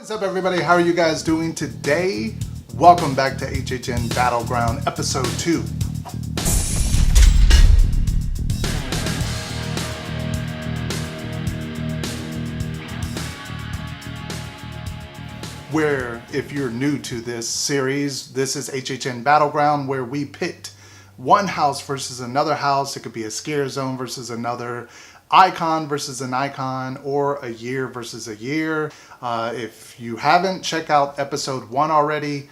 What's up, everybody? How are you guys doing today? Welcome back to HHN Battleground episode 2. Where, if you're new to this series, this is HHN Battleground, where we pit one house versus another house. It could be a scare zone versus another, icon versus an icon, or a year versus a year. If you haven't, check out episode 1 already.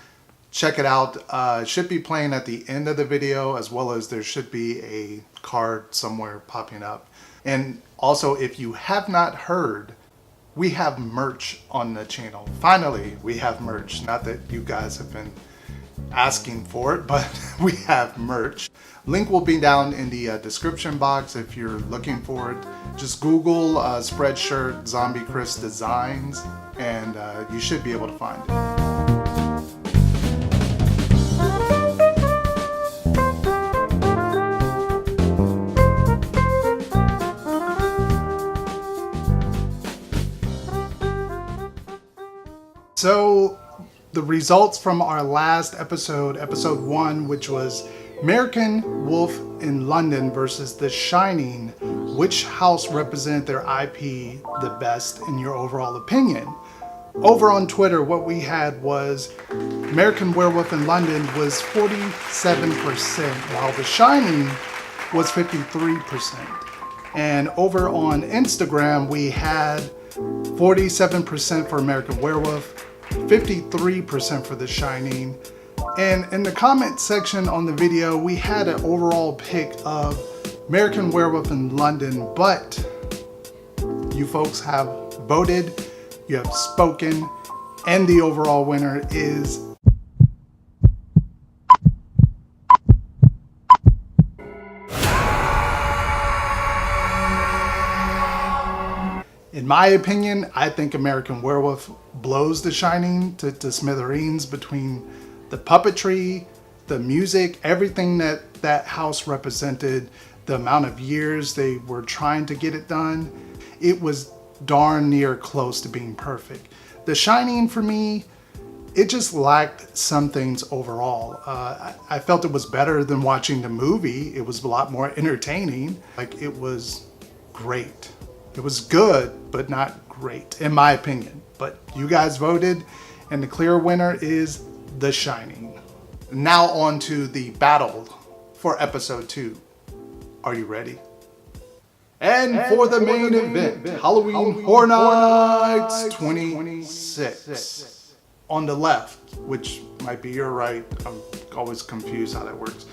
Check it out. It should be playing at the end of the video, as well as there should be a card somewhere popping up. And also, if you have not heard, we have merch on the channel. Finally, we have merch. Not that you guys have been asking for it, but we have merch. Link will be down in the description box if you're looking for it. Just Google Spreadshirt Zombie Chris Designs and you should be able to find it. So the results from our last episode, episode 1, which was American Wolf in London versus The Shining, which house represented their IP the best in your overall opinion? Over on Twitter, what we had was American Werewolf in London was 47%, while The Shining was 53%. And over on Instagram, we had 47% for American Werewolf, 53% for The Shining. And in the comment section on the video, we had an overall pick of American Werewolf in London, but you folks have voted, you have spoken, and the overall winner is in my opinion. I think American Werewolf blows The Shining to smithereens between the puppetry, the music, everything that house represented, the amount of years they were trying to get it done. It was darn near close to being perfect. The Shining, for me, it just lacked some things overall. I felt it was better than watching the movie. It was a lot more entertaining. Like, it was great. It was good, but not great, in my opinion. But you guys voted, and the clear winner is The Shining. Now on to the battle for episode 2. Are you ready? And for the main event, Halloween Horror Nights 26. On the left, which might be your right, I'm always confused how that works,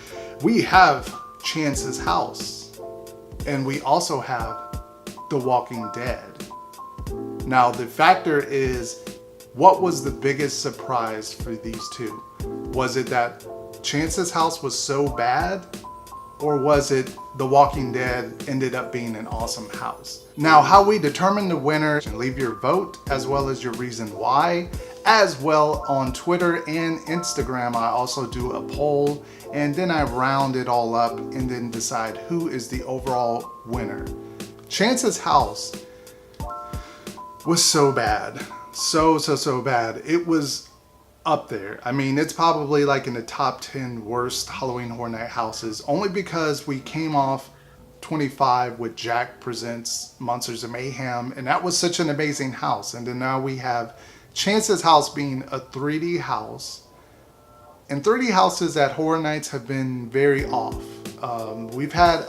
we have Chance's house. And we also have The Walking Dead. Now the factor is, what was the biggest surprise for these two? Was it that Chance's house was so bad? Or was it The Walking Dead ended up being an awesome house? Now, how we determine the winner, and leave your vote as well as your reason why, as well on Twitter and Instagram. I also do a poll, and then I round it all up and then decide who is the overall winner. Chance's house was so bad. So bad. It was up there. I mean, it's probably like in the top 10 worst Halloween Horror Night houses, only because we came off 25 with Jack Presents Monsters of Mayhem, and that was such an amazing house. And then now we have Chance's house being a 3D house. And 3D houses at Horror Nights have been very off. We've had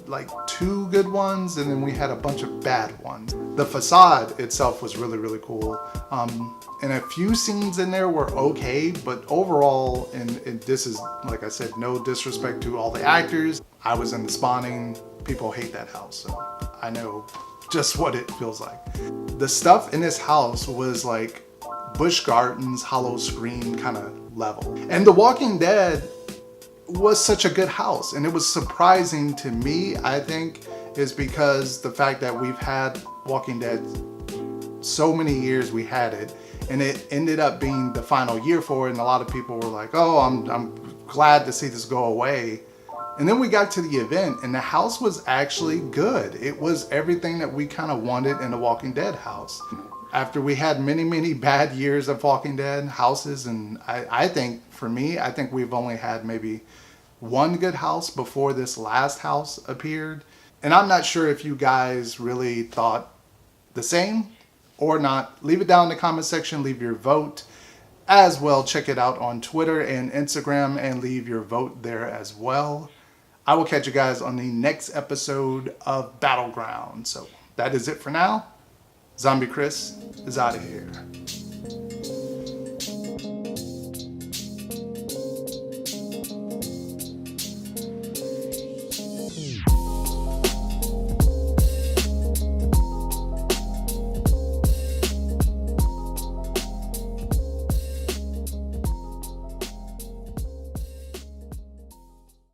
like 2 good ones, and then we had a bunch of bad ones. The facade itself was really cool. And a few scenes in there were okay, but overall, and this is, like I said, no disrespect to all the actors. I was in the spawning. People hate that house, so I know just what it feels like. The stuff in this house was like Busch Gardens, Hollow Scream kind of level. And The Walking Dead was such a good house, and it was surprising to me, I think, is because the fact that we've had Walking Dead so many years, we had it, and it ended up being the final year for it, and a lot of people were like, oh, I'm glad to see this go away. And then we got to the event, and the house was actually good. It was everything that we kind of wanted in a Walking Dead house. After we had many, many bad years of Walking Dead houses, and I think, for me, I think we've only had maybe one good house before this last house appeared. And I'm not sure if you guys really thought the same or not. Leave it down in the comment section, leave your vote. As well, check it out on Twitter and Instagram and leave your vote there as well. I will catch you guys on the next episode of Battleground. So that is it for now. Zombie Chris is out of here.